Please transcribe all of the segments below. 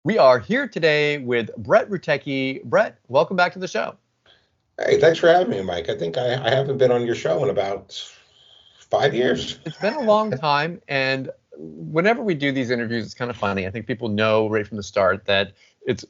We are here today with Brett Rutecki. Brett, welcome back to the show. Hey, thanks for having me, Mike. I think I haven't been on your show in about 5 years. It's been a long time, and whenever we do these interviews, it's kind of funny. I think people know right from the start that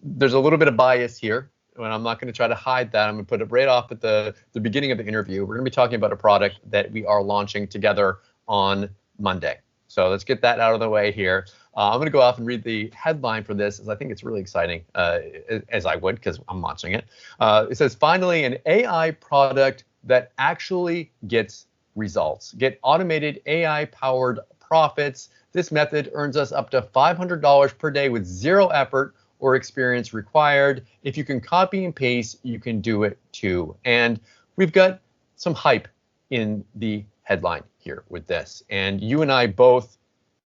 there's a little bit of bias here, and I'm not going to try to hide that. I'm going to put it right off at the beginning of the interview. We're going to be talking about a product that we are launching together on Monday. So let's get that out of the way here. I'm going to go off and read the headline for this, as I think it's really exciting, as I would, because I'm launching it. It says, finally, an AI product that actually gets results. Get automated AI-powered profits. This method earns us up to $500 per day with zero effort or experience required. If you can copy and paste, you can do it too. And we've got some hype in the headline here with this. And you and I both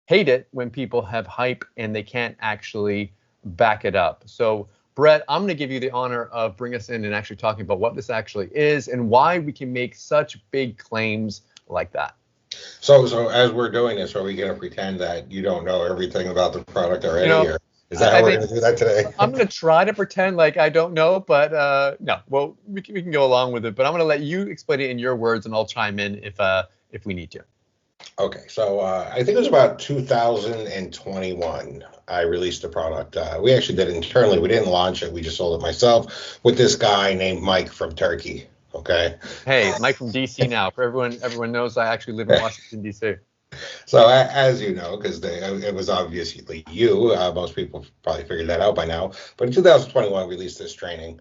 hate it when people have hype and they can't actually back it up. So, Brett, I'm going to give you the honor of bringing us in and actually talking about what this actually is and why we can make such big claims like that. So as we're doing this, are we going to pretend that you don't know everything about the product already? Or is that how we're going to do that today? I'm going to try to pretend like I don't know, but no. Well, we can go along with it. But I'm going to let you explain it in your words, and I'll chime in if we need to. Okay, so I think it was about 2021 I released the product. We actually did it internally. We didn't launch it. We just sold it myself with this guy named Mike from Turkey. Okay. Hey, Mike from DC now. For everyone knows I actually live in Washington, DC. So as you know, because it was obviously you, most people probably figured that out by now. But in 2021, we released this training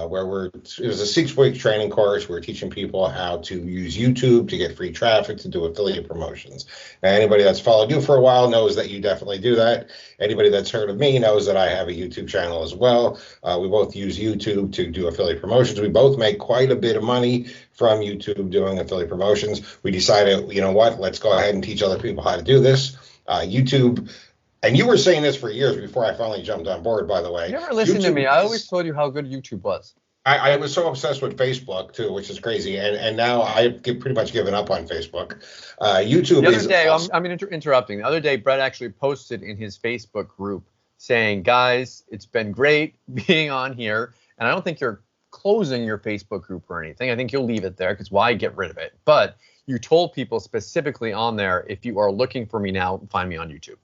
where it was a 6-week training course. We're teaching people how to use YouTube to get free traffic to do affiliate promotions. Now, anybody that's followed you for a while knows that you definitely do that. Anybody that's heard of me knows that I have a YouTube channel as well. We both use YouTube to do affiliate promotions. We both make quite a bit of money from YouTube doing affiliate promotions. We decided, you know what, let's go ahead and teach other people how to do this. YouTube. And you were saying this for years before I finally jumped on board, by the way. You never listened to me. I always told you how good YouTube was. I was so obsessed with Facebook, too, which is crazy. And now I've pretty much given up on Facebook. YouTube the other is day, awesome. I'm interrupting. The other day, Brett actually posted in his Facebook group saying, guys, it's been great being on here. And I don't think you're closing your Facebook group or anything. I think you'll leave it there because why get rid of it? But you told people specifically on there, if you are looking for me now, find me on YouTube.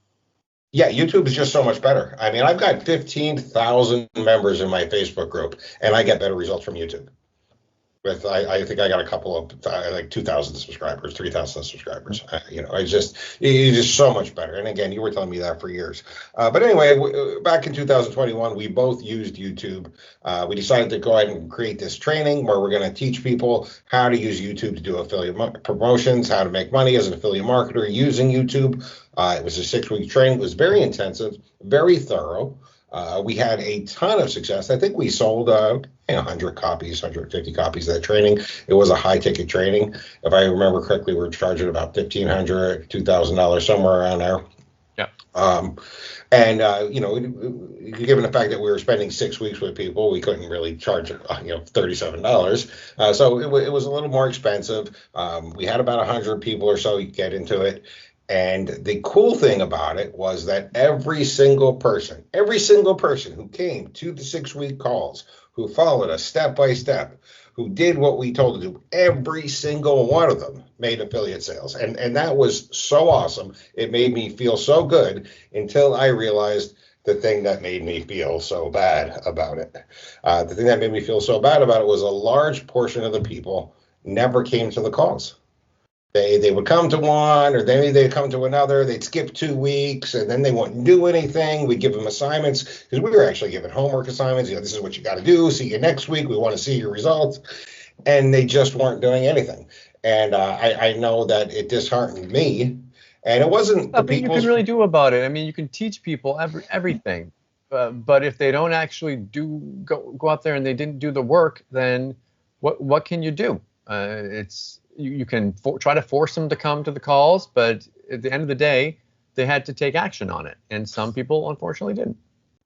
Yeah, YouTube is just so much better. I mean, I've got 15,000 members in my Facebook group, and I get better results from YouTube. I think I got a couple of like 2,000 subscribers, 3,000 subscribers. It's just so much better. And again, you were telling me that for years. But anyway, back in 2021, we both used YouTube. We decided to go ahead and create this training where we're going to teach people how to use YouTube to do affiliate promotions, how to make money as an affiliate marketer using YouTube. It was a 6-week training. It was very intensive, very thorough. We had a ton of success. I think we sold 100 copies, 150 copies of that training. It was a high ticket training. If I remember correctly, we were charging about $1,500, $2,000, somewhere around there. Yeah. Given the fact that we were spending 6 weeks with people, we couldn't really charge $37. So it was a little more expensive. We had about 100 people or so get into it. And the cool thing about it was that every single person who came to the 6-week calls, who followed us step by step, who did what we told them to do, every single one of them made affiliate sales. And that was so awesome. It made me feel so good until I realized the thing that made me feel so bad about it. The thing that made me feel so bad about it was a large portion of the people never came to the calls. They would come to one, or maybe they'd come to another. They'd skip 2 weeks, and then they wouldn't do anything. We'd give them assignments because we were actually giving homework assignments. This is what you got to do. See you next week. We want to see your results. And they just weren't doing anything. And I know that it disheartened me. And it wasn't nothing you can really do about it. I mean, you can teach people everything, but if they don't actually go out there and they didn't do the work, then what can you do? You can try to force them to come to the calls, but at the end of the day, they had to take action on it. And some people, unfortunately, didn't.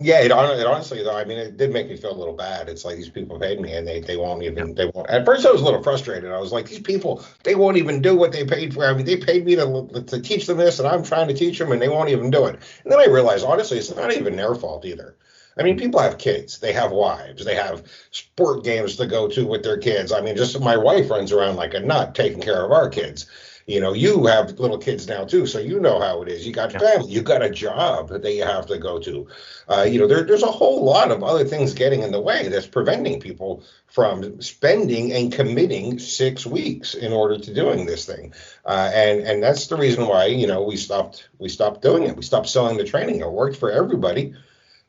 Yeah, it honestly though, I mean, it did make me feel a little bad. It's like these people paid me and they won't Yeah. even they won't. At first, I was a little frustrated. I was like, these people they won't even do what they paid for. I mean, they paid me to teach them this, and I'm trying to teach them, and they won't even do it. And then I realized, honestly, it's not even their fault either. I mean, people have kids, they have wives, they have sport games to go to with their kids. I mean, just my wife runs around like a nut taking care of our kids. You have little kids now too, so you know how it is. You got Yeah. family, you got a job that you have to go to. There's a whole lot of other things getting in the way that's preventing people from spending and committing 6 weeks in order to doing this thing. And that's the reason why, we stopped doing it. We stopped selling the training. It worked for everybody.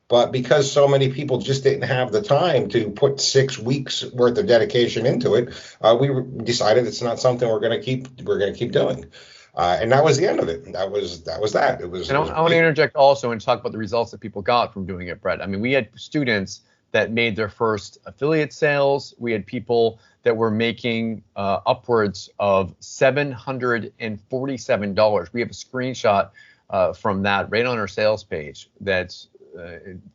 But because so many people just didn't have the time to put 6 weeks worth of dedication into it, we decided it's not something we're going to keep doing. And that was the end of it. That. It was And it was I want to interject also and talk about the results that people got from doing it, Brett. I mean, we had students that made their first affiliate sales. We had people that were making upwards of $747. We have a screenshot from that right on our sales page. That's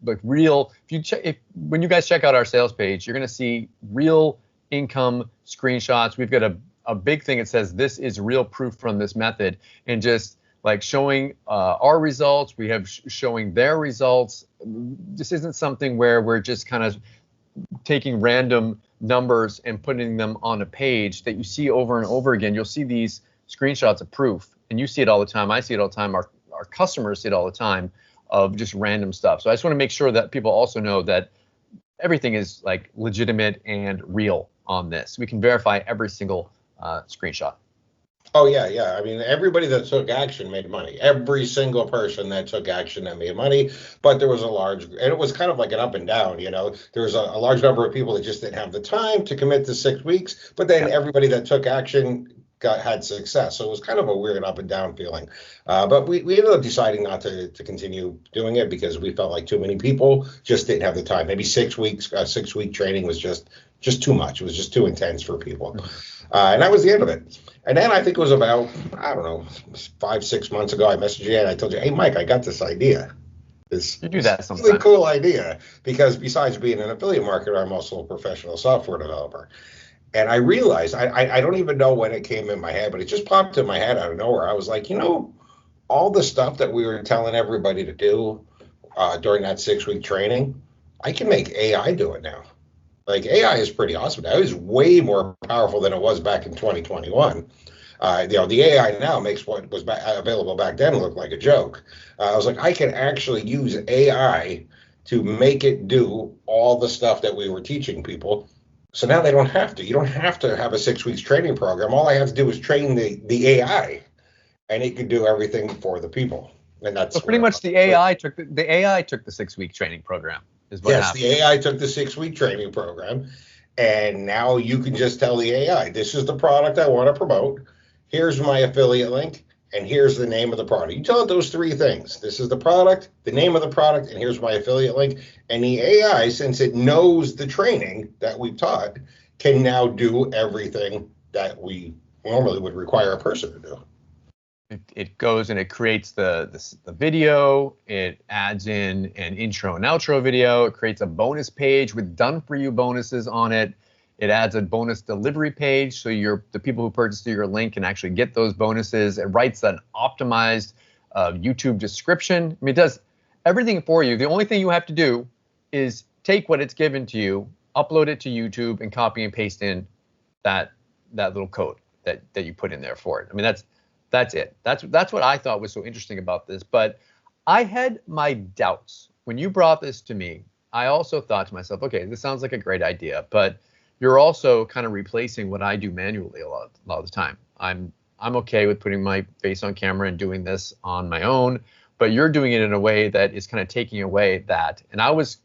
like real. If you check, when you guys check out our sales page, you're going to see real income screenshots. We've got a big thing that says this is real proof from this method, and just like showing our results. We have showing their results. This isn't something where we're just kind of taking random numbers and putting them on a page that you see over and over again. You'll see these screenshots of proof, and you see it all the time. I see it all the time. Our customers see it all the time of just random stuff. So I just want to make sure that people also know that everything is like legitimate and real on this. We can verify every single screenshot. Oh yeah, yeah. I mean, everybody that took action made money. Every single person that took action that made money. But there was and it was kind of like an up and down. There was a large number of people that just didn't have the time to commit to 6 weeks. But then Yeah. everybody that took action had success. So it was kind of a weird up and down feeling. But we ended up deciding not to continue doing it because we felt like too many people just didn't have the time. Maybe 6 weeks, 6 week training was just too much. It was just too intense for people. And that was the end of it. And then I think it was about, I don't know, 5, 6 months ago, I messaged you and I told you, hey, Mike, I got this idea. You do that Really sometimes. cool idea. Because besides being an affiliate marketer, I'm also a professional software developer. And I realized, I don't even know when it came in my head, but it just popped in my head out of nowhere. I was like, all the stuff that we were telling everybody to do during that 6 week training, I can make AI do it now. Like AI is pretty awesome now. It is way more powerful than it was back in 2021. The AI now makes what was available back then look like a joke. I was like, I can actually use AI to make it do all the stuff that we were teaching people. So now they don't have to. You don't have to have a 6 weeks training program. All I have to do is train the AI, and it can do everything for the people. And So that's pretty where. much the AI took the 6 week training program is what Yes, happened. the AI took the 6 week training program, and now you can just tell the AI, this is the product I want to promote. Here's my affiliate link, and here's the name of the product. You tell it those three things. This is the product, the name of the product, and here's my affiliate link. And the AI, since it knows the training that we've taught, can now do everything that we normally would require a person to do. It goes and it creates the video. It adds in an intro and outro video. It creates a bonus page with done for you bonuses on it. It adds a bonus delivery page so the people who purchase through your link can actually get those bonuses. It writes an optimized YouTube description. I mean, it does everything for you. The only thing you have to do is take what it's given to you, upload it to YouTube, and copy and paste in that little code that you put in there for it. I mean, that's it. That's what I thought was so interesting about this. But I had my doubts when you brought this to me. I also thought to myself, okay, this sounds like a great idea, but you're also kind of replacing what I do manually a lot of the time. I'm okay with putting my face on camera and doing this on my own, but you're doing it in a way that is kind of taking away that. And I was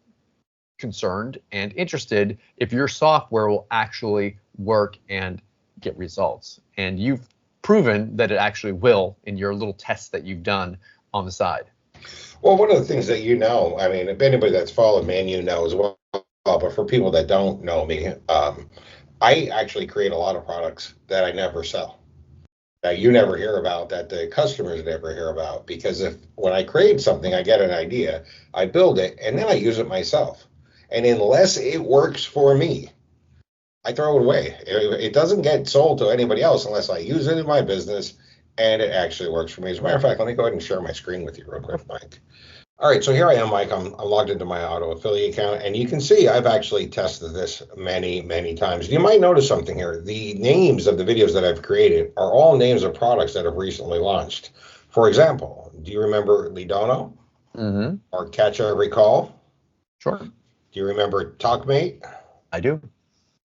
concerned and interested if your software will actually work and get results. And you've proven that it actually will in your little tests that you've done on the side. Well, one of the things that I mean, if anybody that's followed me and as well, but for people that don't know me, I actually create a lot of products that I never sell. that you never hear about, that the customers never hear about. Because if when I create something, I get an idea, I build it, and then I use it myself. And unless it works for me, I throw it away. It doesn't get sold to anybody else unless I use it in my business and it actually works for me. As a matter of fact, let me go ahead and share my screen with you real quick, Mike. All right, so here I am, Mike. I'm logged into my auto affiliate account, and you can see I've actually tested this many, many times. You might notice something here. The names of the videos that I've created are all names of products that have recently launched. For example, do you remember Lidono or Catch a Recall? Sure. Do you remember TalkMate? I do.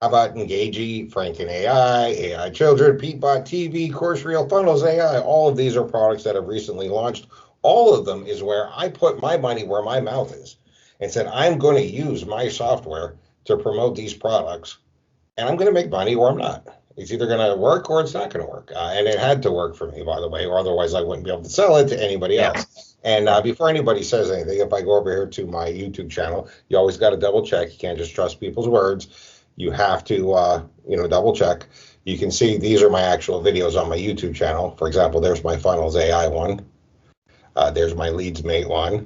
How about Engagey, Franken AI, AI Children, Peatbot TV, Course Reel, Funnels AI? All of these are products that have recently launched. All of them is where I put my money where my mouth is and said, I'm going to use my software to promote these products, and I'm going to make money or I'm not. It's either going to work or it's not going to work. And it had to work for me, by the way, or otherwise I wouldn't be able to sell it to anybody else. And before anybody says anything, if I go over here to my YouTube channel, you always got to double check. You can't just trust people's words. You have to, double check. You can see these are my actual videos on my YouTube channel. For example, there's my Funnels AI one. There's my Leads Mate one.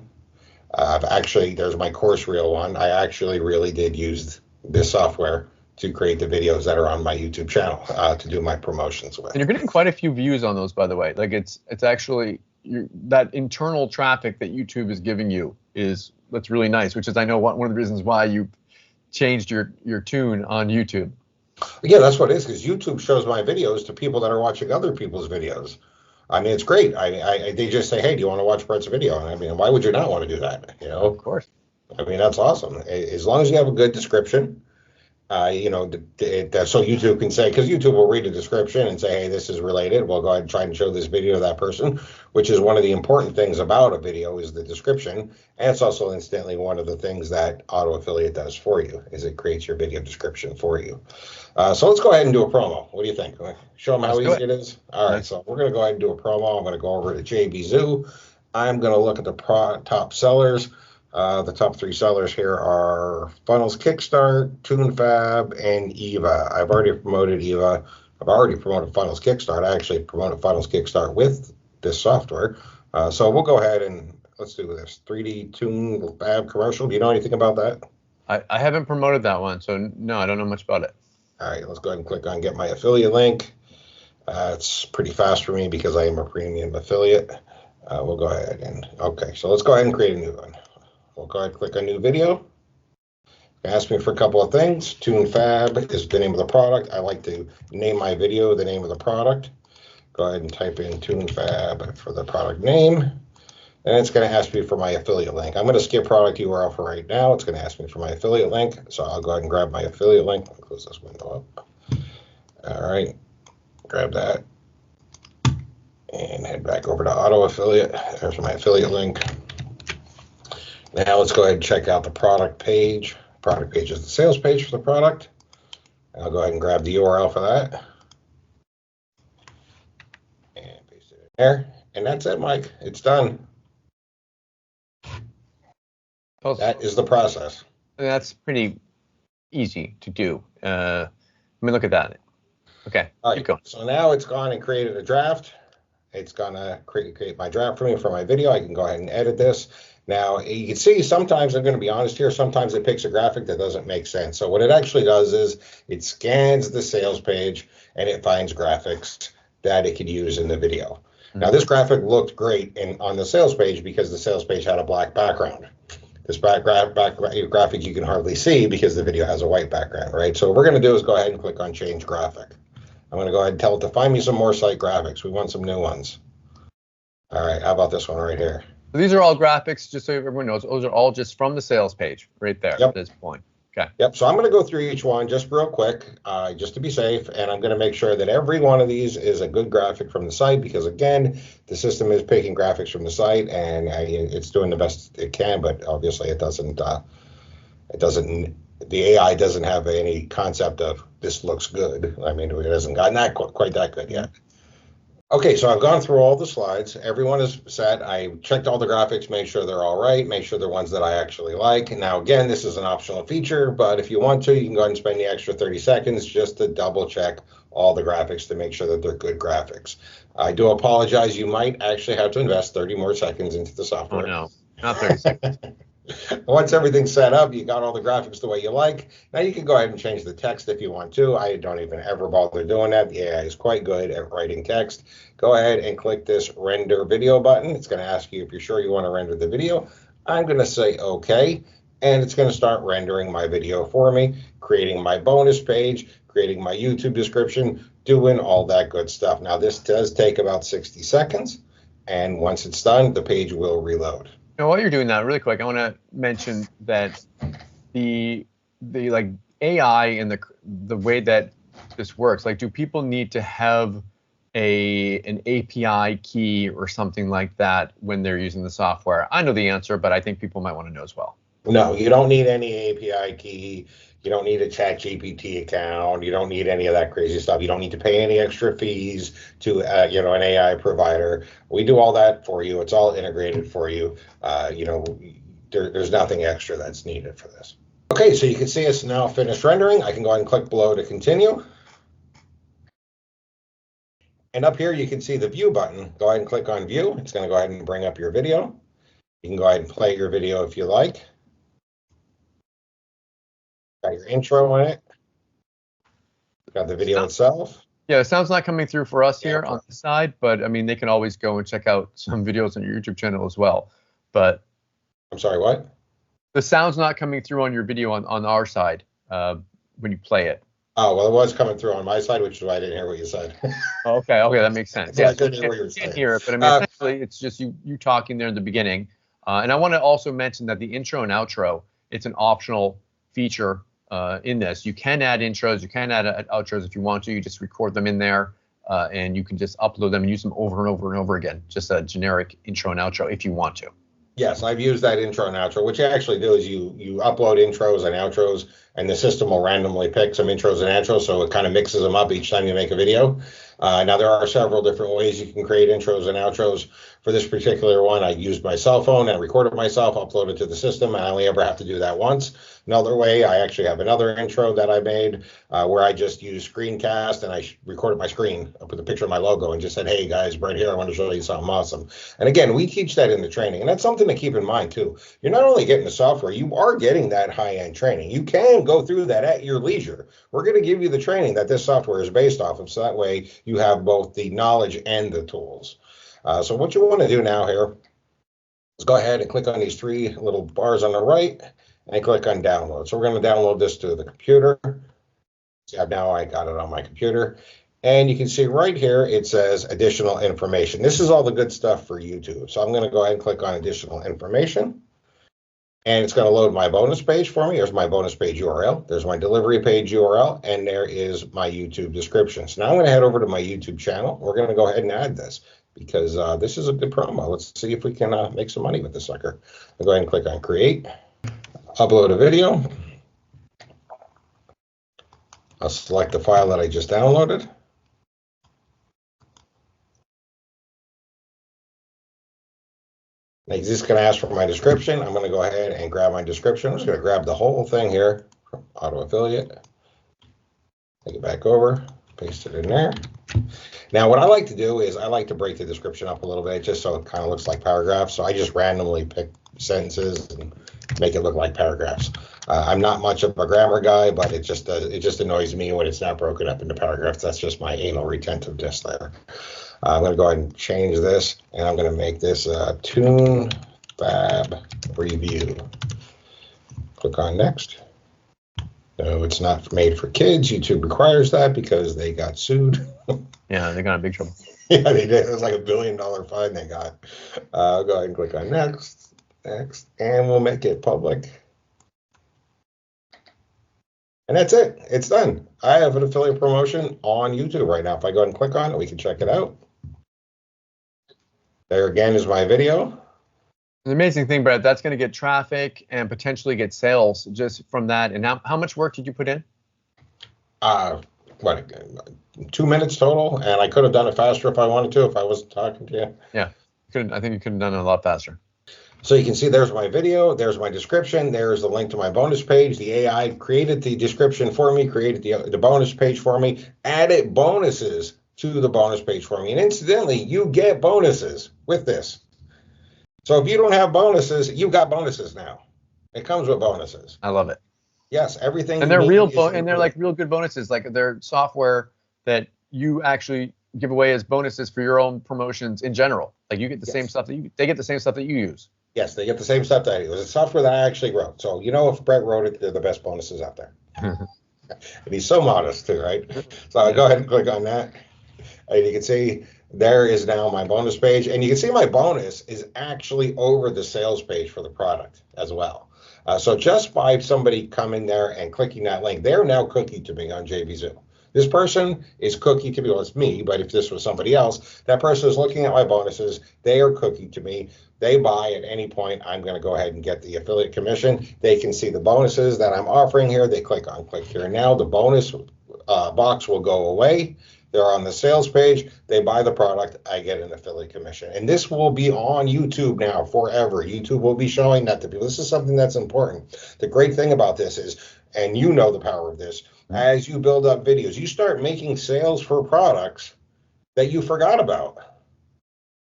There's my Course Reel one. I actually really did use this software to create the videos that are on my YouTube channel to do my promotions with. And you're getting quite a few views on those, by the way. Like it's actually that internal traffic that YouTube is giving you that's really nice, which is I know one of the reasons why you changed your tune on YouTube. Yeah, that's what it is, because YouTube shows my videos to people that are watching other people's videos. I mean, it's great. They just say, hey, do you want to watch Brett's video? And I mean, why would you not want to do that? Of course. I mean, that's awesome. As long as you have a good description, so YouTube can say, because YouTube will read the description and say, hey, this is related. We'll go ahead and try and show this video to that person, which is one of the important things about a video is the description. And it's also instantly one of the things that Auto Affiliate does for you, is it creates your video description for you. So let's go ahead and do a promo. What do you think? Show them how easy it is. All right, so we're going to go ahead and do a promo. I'm going to go over to JB Zoo. I'm going to look at the top sellers. The top 3 sellers here are Funnels Kickstart, TuneFab, and Eva. I've already promoted Eva. I've already promoted Funnels Kickstart. I actually promoted Funnels Kickstart with this software. So we'll go ahead and let's do this 3D TuneFab commercial. Do you know anything about that? I haven't promoted that one, so no, I don't know much about it. All right, let's go ahead and click on Get My Affiliate Link. It's pretty fast for me because I am a premium affiliate. We'll go ahead and, okay, so let's go ahead and create a new one. We'll go ahead and click on new video. Ask me for a couple of things. TuneFab is the name of the product. I like to name my video the name of the product. Go ahead and type in TuneFab for the product name. And it's going to ask me for my affiliate link. I'm going to skip product URL for right now. It's going to ask me for my affiliate link. So I'll go ahead and grab my affiliate link. I'll close this window up. All right. Grab that. And head back over to Auto Affiliate. There's my affiliate link. Now let's go ahead and check out the product page. Product page is the sales page for the product. I'll go ahead and grab the URL for that. And paste it in there. And that's it, Mike. It's done. That is the process. That's pretty easy to do. Let me look at that. Okay, all right, keep going. So now it's gone and created a draft. It's going to create my draft for me for my video. I can go ahead and edit this. Now, you can see sometimes, I'm going to be honest here, sometimes it picks a graphic that doesn't make sense. So what it actually does is it scans the sales page and it finds graphics that it could use in the video. Mm-hmm. Now, this graphic looked great on the sales page because the sales page had a black background. This graphic you can hardly see because the video has a white background, right? So what we're going to do is go ahead and click on Change Graphic. I'm going to go ahead and tell it to find me some more site graphics. We want some new ones. All right, how about this one right here? So these are all graphics, just so everyone knows. Those are all just from the sales page right there at this point. Okay. Yep. So I'm going to go through each one just real quick, just to be safe. And I'm going to make sure that every one of these is a good graphic from the site because, again, the system is picking graphics from the site and it's doing the best it can. But obviously, it doesn't. The AI doesn't have any concept of this looks good. I mean, it hasn't gotten quite that good yet. Okay, so I've gone through all the slides. Everyone is set. I checked all the graphics, made sure they're all right, make sure they're ones that I actually like. And now, again, this is an optional feature, but if you want to, you can go ahead and spend the extra 30 seconds just to double check all the graphics to make sure that they're good graphics. I do apologize. You might actually have to invest 30 more seconds into the Oh software. no, not 30 seconds. Once everything's set up, you got all the graphics the way you like. Now you can go ahead and change the text if you want to. I don't even ever bother doing that. The AI is quite good at writing text. Go ahead and click this render video button. It's going to ask you if you're sure you want to render the video. I'm going to say okay, and it's going to start rendering my video for me, creating my bonus page, creating my YouTube description, doing all that good stuff. Now this does take about 60 seconds, and once it's done, the page will reload. Now, while you're doing that, really quick, I want to mention that the like AI and the way that this works, like, do people need to have an API key or something like that when they're using the software? I know the answer, but I think people might want to know as well. No, you don't need any API key. You don't need a chat GPT account. You don't need any of that crazy stuff. You don't need to pay any extra fees to, an AI provider. We do all that for you. It's all integrated for you. There's nothing extra that's needed for this. Okay, so you can see it's now finished rendering. I can go ahead and click below to continue. And up here, you can see the view button. Go ahead and click on view. It's going to go ahead and bring up your video. You can go ahead and play your video if you like. Got your intro on it. Got the video itself. Yeah, the sound's not coming through for us here on the side, but I mean, they can always go and check out some videos on your YouTube channel as well. But I'm sorry, what? The sound's not coming through on your video on our side when you play it. Oh, well, it was coming through on my side, which is why I didn't hear what you said. Okay, that makes sense. Yeah, Yeah, I couldn't hear what you were saying. Can't hear it, but I mean, essentially, it's just you talking there in the beginning. And I want to also mention that the intro and outro, it's an optional feature in this. You can add intros, you can add outros if you want to. You just record them in there, and you can just upload them and use them over and over and over again. Just a generic intro and outro if you want to. Yes, I've used that intro and outro. What you actually do is you upload intros and outros, and the system will randomly pick some intros and outros, so it kind of mixes them up each time you make a video. Now, there are several different ways you can create intros and outros. For this particular one, I used my cell phone and recorded myself, uploaded to the system. I only ever have to do that once. Another way, I actually have another intro that I made where I just used screencast and I recorded my screen. I put the picture of my logo and just said, hey guys, right here, I want to show you something awesome. And again, we teach that in the training, and that's something to keep in mind too. You're not only getting the software, you are getting that high-end training. You can go through that at your leisure. We're going to give you the training that this software is based off of, so that way you have both the knowledge and the tools. So what you want to do now here is go ahead and click on these three little bars on the right and click on download. So we're going to download this to the computer. See, now I got it on my computer. And you can see right here, it says additional information. This is all the good stuff for YouTube. So I'm going to go ahead and click on additional information. And it's going to load my bonus page for me. There's my bonus page URL. There's my delivery page URL. And there is my YouTube description. So now I'm going to head over to my YouTube channel. We're going to go ahead and add this because this is a good promo. Let's see if we can make some money with this sucker. I'll go ahead and click on create, upload a video. I'll select the file that I just downloaded. It's just going to ask for my description. I'm going to go ahead and grab my description. I'm just going to grab the whole thing here from Auto Affiliate. Take it back over, paste it in there. Now, what I like to do is I like to break the description up a little bit just so it kind of looks like paragraphs. So I just randomly pick sentences and make it look like paragraphs. I'm not much of a grammar guy, but it just annoys me when it's not broken up into paragraphs. That's just my anal retentiveness there. I'm going to go ahead and change this, and I'm going to make this a Toon Fab review. Click on next. No, it's not made for kids. YouTube requires that because they got sued. Yeah, they got in big trouble. Yeah, they did. It was like $1 billion fine they got. Go ahead and click on next, and we'll make it public. And that's it. It's done. I have an affiliate promotion on YouTube right now. If I go ahead and click on it, we can check it out. There again is my video. The amazing thing, Brett, that's going to get traffic and potentially get sales just from that. And how much work did you put in? what, 2 minutes total, and I could have done it faster if I wanted to, if I wasn't talking to you. Yeah, I think you could have done it a lot faster. So you can see there's my video, there's my description, there's the link to my bonus page. The AI created the description for me, created the bonus page for me, added bonuses to the bonus page for me. And incidentally, you get bonuses with this. So if you don't have bonuses, you got bonuses now. It comes with bonuses. I love it. Yes, everything. And they're and they're like real good bonuses. Like they're software that you actually give away as bonuses for your own promotions in general. Like you get the same stuff that they get the same stuff that you use. Yes, they get the same stuff that I do. It was a software that I actually wrote. So if Brett wrote it, they're the best bonuses out there. And he's so modest too, right? So I'll go ahead and click on that. And you can see there is now my bonus page. And you can see my bonus is actually over the sales page for the product as well. So just by somebody coming there and clicking that link, they're now cookie to me on JVZoo. This person is cookie to me. Well, it's me, but if this was somebody else, that person is looking at my bonuses. They are cookie to me. They buy at any point. I'm going to go ahead and get the affiliate commission. They can see the bonuses that I'm offering here. They click here now. The bonus box will go away. They're on the sales page. They buy the product. I get an affiliate commission. And this will be on YouTube now forever. YouTube will be showing that to people. This is something that's important. The great thing about this is, and you know the power of this, as you build up videos, you start making sales for products that you forgot about.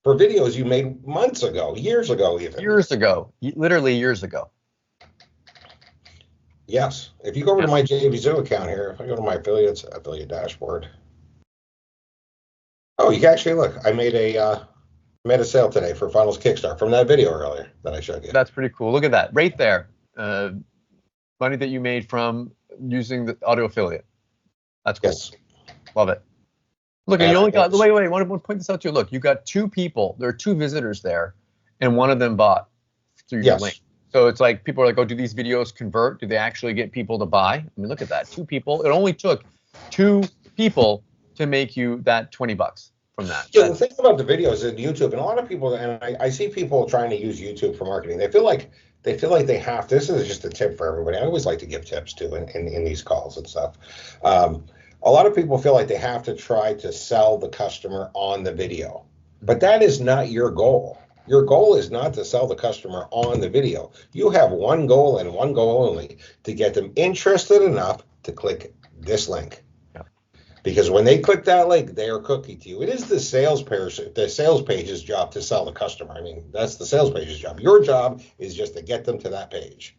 For videos you made months ago, years ago even. Years ago, literally years ago. Yes. If you go over to my JVZoo account here, if I go to my affiliate dashboard. Oh, you can actually look. I made a sale today for Funnels Kickstart from that video earlier that I showed you. That's pretty cool. Look at that right there. Money that you made from using the auto affiliate. That's cool. Yes. Love it. Look, and you only got, wait, I want to point this out to you. Look, you got 2 people. There are 2 visitors there, and one of them bought through your link. So it's like people are like, oh, do these videos convert? Do they actually get people to buy? I mean, look at that. 2 people. It only took 2 people to make you that $20 from that. Yeah, the thing about the videos in YouTube, and a lot of people, and I see people trying to use YouTube for marketing. They feel like they have. This is just a tip for everybody. I always like to give tips too in these calls and stuff. A lot of people feel like they have to try to sell the customer on the video, but that is not your goal. Your goal is not to sell the customer on the video. You have one goal and one goal only, to get them interested enough to click this link. Because when they click that link, they are cookie to you. It is the sales page's job to sell the customer. I mean, that's the sales page's job. Your job is just to get them to that page.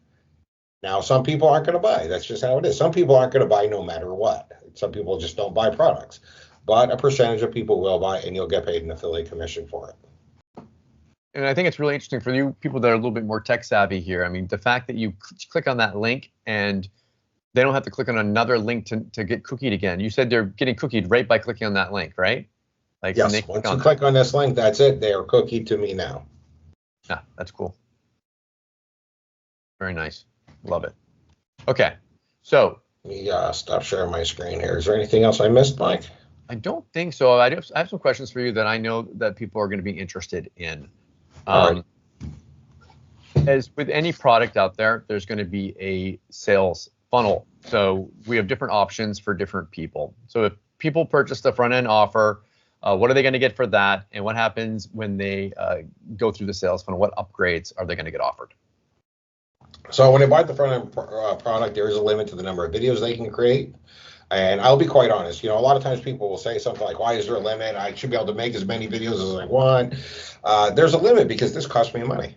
Now, some people aren't going to buy. That's just how it is. Some people aren't going to buy no matter what. Some people just don't buy products. But a percentage of people will buy, and you'll get paid an affiliate commission for it. And I think it's really interesting for you people that are a little bit more tech savvy here. I mean, the fact that you click on that link and they don't have to click on another link to get cookied again. You said they're getting cookied right by clicking on that link, right? Like yes, once you click on this link, that's it. They are cookied to me now. Yeah, that's cool. Very nice. Love it. Okay, so. Let me stop sharing my screen here. Is there anything else I missed, Mike? I don't think so. I have some questions for you that I know that people are going to be interested in. As with any product out there, there's going to be a sales funnel. So we have different options for different people. So if people purchase the front end offer, what are they going to get for that? And what happens when they go through the sales funnel? What upgrades are they going to get offered? So when they buy the front end product, there is a limit to the number of videos they can create. And I'll be quite honest, a lot of times people will say something like, why is there a limit? I should be able to make as many videos as I want. There's a limit because this costs me money.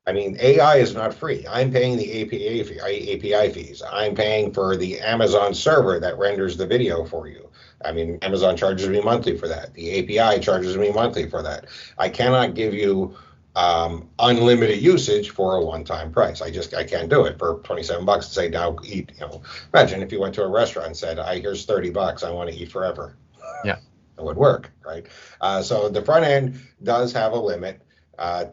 I mean, AI is not free. I'm paying the API fees. I'm paying for the Amazon server that renders the video for you. I mean, Amazon charges me monthly for that. The API charges me monthly for that. I cannot give you unlimited usage for a one-time price. I can't do it for $27 to say now eat. Imagine if you went to a restaurant and said, here's $30. I want to eat forever. Yeah, it would work, right? So the front end does have a limit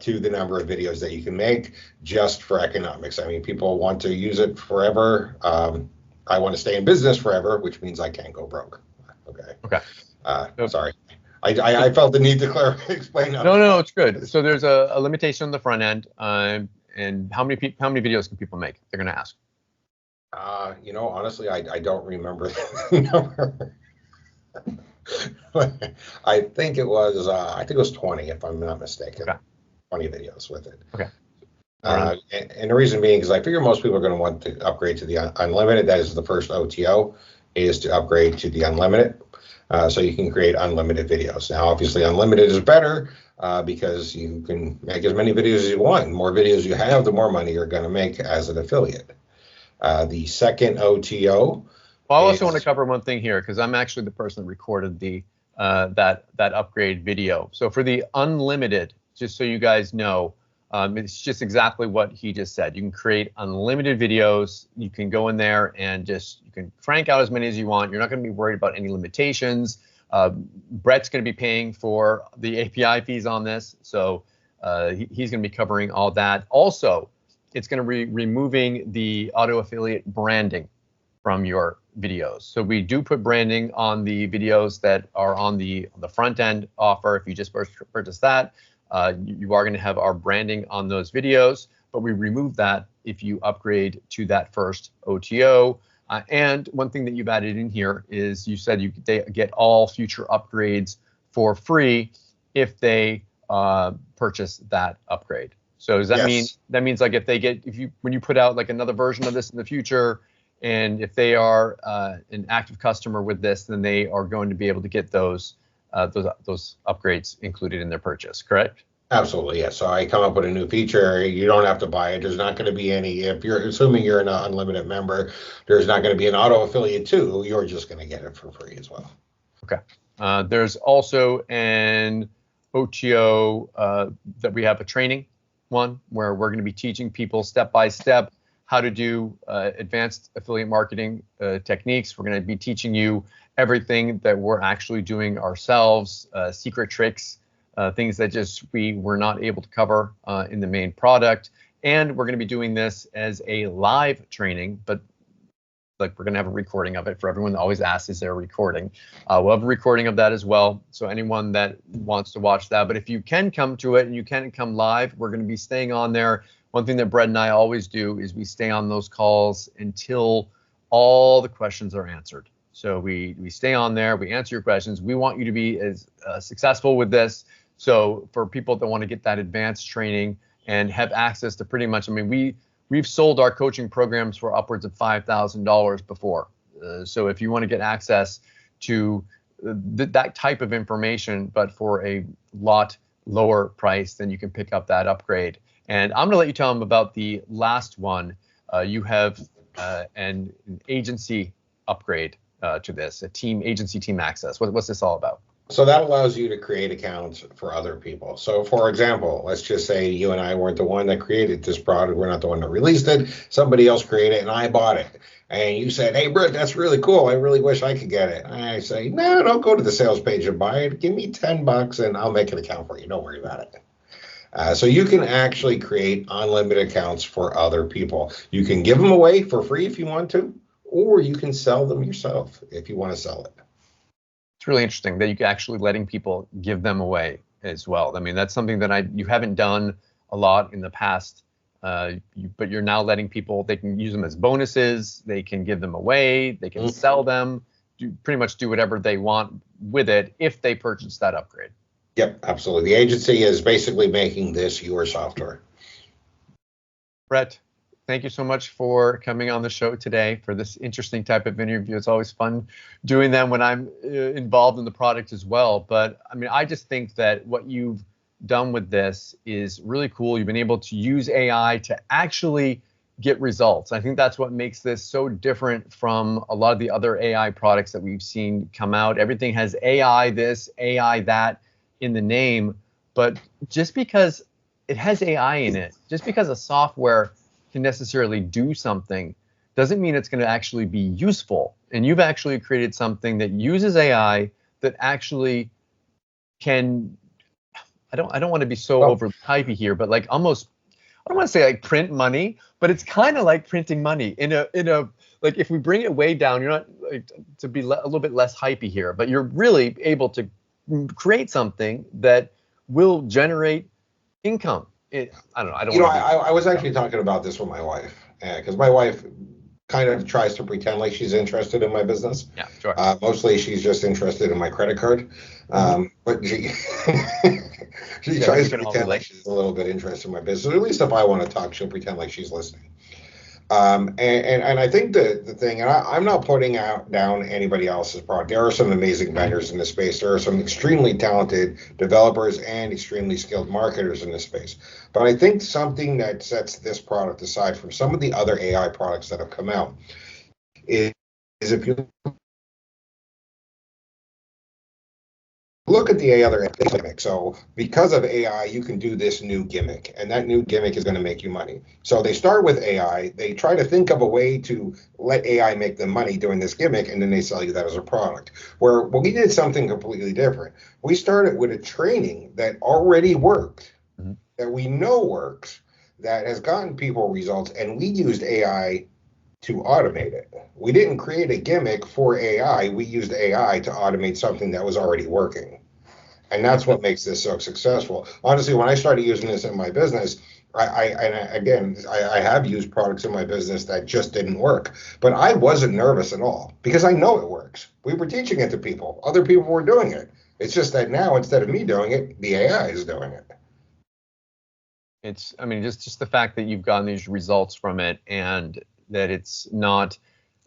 to the number of videos that you can make just for economics. I mean, people want to use it forever. I want to stay in business forever, which means I can't go broke. Okay. Sorry. I felt the need to explain that. No, it's good. So there's a limitation on the front end, and how many videos can people make? They're going to ask. Honestly, I don't remember the number. I think it was 20, if I'm not mistaken. Okay. 20 videos with it. Okay. All right. And the reason being is I figure most people are going to want to upgrade to the unlimited. That is the first OTO, is to upgrade to the unlimited. So you can create unlimited videos. Now, obviously, unlimited is better because you can make as many videos as you want. The more videos you have, the more money you're going to make as an affiliate. The second OTO. Well, I also want to cover one thing here because I'm actually the person that recorded the that upgrade video. So for the unlimited, just so you guys know, it's just exactly what he just said. You can create unlimited videos. You can go in there and you can crank out as many as you want. You're not going to be worried about any limitations. Brett's going to be paying for the API fees on this, so he's going to be covering all that. Also, it's going to be removing the auto affiliate branding from your videos. So we do put branding on the videos that are on the front end offer. If you just purchase that, you are going to have our branding on those videos, but we remove that if you upgrade to that first OTO. And one thing that you've added in here is you said they get all future upgrades for free if they purchase that upgrade. So does that mean like when you put out like another version of this in the future, and if they are an active customer with this, then they are going to be able to get those upgrades included in their purchase, correct? Absolutely, yes. So I come up with a new feature. You don't have to buy it. There's not going to be any, if you're assuming you're an unlimited member, there's not going to be an auto affiliate too. You're just going to get it for free as well. Okay. There's also an OTO that we have a training one where we're going to be teaching people step by step how to do advanced affiliate marketing techniques. We're going to be teaching you everything that we're actually doing ourselves, secret tricks, things that just we were not able to cover in the main product. And we're going to be doing this as a live training, but like we're going to have a recording of it for everyone that always asks, is there a recording? We'll have a recording of that as well. So anyone that wants to watch that, but if you can come to it and you can come live, we're going to be staying on there. One thing that Brett and I always do is we stay on those calls until all the questions are answered. So we stay on there, we answer your questions. We want you to be as successful with this. So for people that want to get that advanced training and have access to pretty much, I mean, we've sold our coaching programs for upwards of $5,000 before. So if you want to get access to that type of information, but for a lot lower price, then you can pick up that upgrade. And I'm going to let you tell them about the last one. You have an agency upgrade to this, agency team access. What's this all about? So that allows you to create accounts for other people. So for example, let's just say you and I weren't the one that created this product. We're not the one that released it. Somebody else created it and I bought it. And you said, hey, Britt, that's really cool. I really wish I could get it. And I say, no, don't go to the sales page and buy it. Give me $10 and I'll make an account for you. Don't worry about it. So you can actually create unlimited accounts for other people. You can give them away for free if you want to, or you can sell them yourself if you want to sell it. It's really interesting that you actually letting people give them away as well. I mean, that's something that you haven't done a lot in the past, but you're now letting people, they can use them as bonuses, they can give them away, they can sell them, pretty much do whatever they want with it if they purchase that upgrade. Yep, absolutely. The agency is basically making this your software. Brett, thank you so much for coming on the show today for this interesting type of interview. It's always fun doing them when I'm involved in the product as well. But I mean, I just think that what you've done with this is really cool. You've been able to use AI to actually get results. I think that's what makes this so different from a lot of the other AI products that we've seen come out. Everything has AI this, AI that in the name, but just because it has AI in it, just because a software can necessarily do something doesn't mean it's going to actually be useful. And you've actually created something that uses AI that actually can, I don't want to be so over hypey here, but like almost, I don't want to say like print money, but it's kind of like printing money in a like if we bring it way down, you're not like, to be a little bit less hypey here, but you're really able to create something that will generate income. I don't know. I was actually talking about this with my wife because my wife kind of tries to pretend like she's interested in my business. Yeah, sure. Mostly she's just interested in my credit card. But she she Yeah, tries we to can all pretend like relate. she's a little bit interested in my business. At least if I want to talk, she'll pretend like she's listening. And I think the thing, and I'm not putting down anybody else's product. There are some amazing vendors in this space. There are some extremely talented developers and extremely skilled marketers in this space. But I think something that sets this product aside from some of the other AI products that have come out is if you look at the other gimmick. So because of AI, you can do this new gimmick, and that new gimmick is going to make you money. So they start with AI. They try to think of a way to let AI make them money doing this gimmick, and then they sell you that as a product. Where we did something completely different. We started with a training that already worked, that we know works, that has gotten people results, and we used AI to automate it. We didn't create a gimmick for AI. We used AI to automate something that was already working. And that's what makes this so successful. Honestly, when I started using this in my business, I have used products in my business that just didn't work, but I wasn't nervous at all because I know it works. We were teaching it to people. Other people were doing it. It's just that now, instead of me doing it, the AI is doing it. It's, I mean, just the fact that you've gotten these results from it, and that it's not,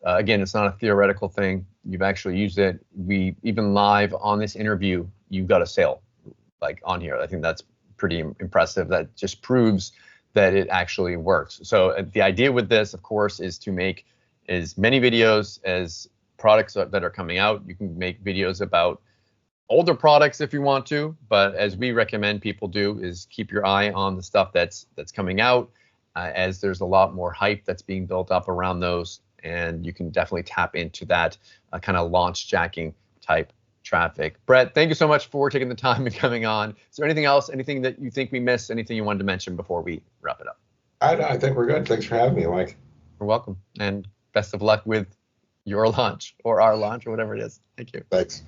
again, it's not a theoretical thing. You've actually used it. We even live on this interview, you got a sale like on here. I think that's pretty impressive. That just proves that it actually works. So the idea with this, of course, is to make as many videos as products that are coming out. You can make videos about older products if you want to, but as we recommend people do, is keep your eye on the stuff that's coming out, as there's a lot more hype that's being built up around those, and you can definitely tap into that kind of launch jacking type traffic. Brett, thank you so much for taking the time and coming on. Is there anything else, anything that you think we missed, anything you wanted to mention before we wrap it up? I think we're good. Thanks for having me, Mike. You're welcome, and best of luck with your launch or our launch or whatever it is. Thank you. Thanks.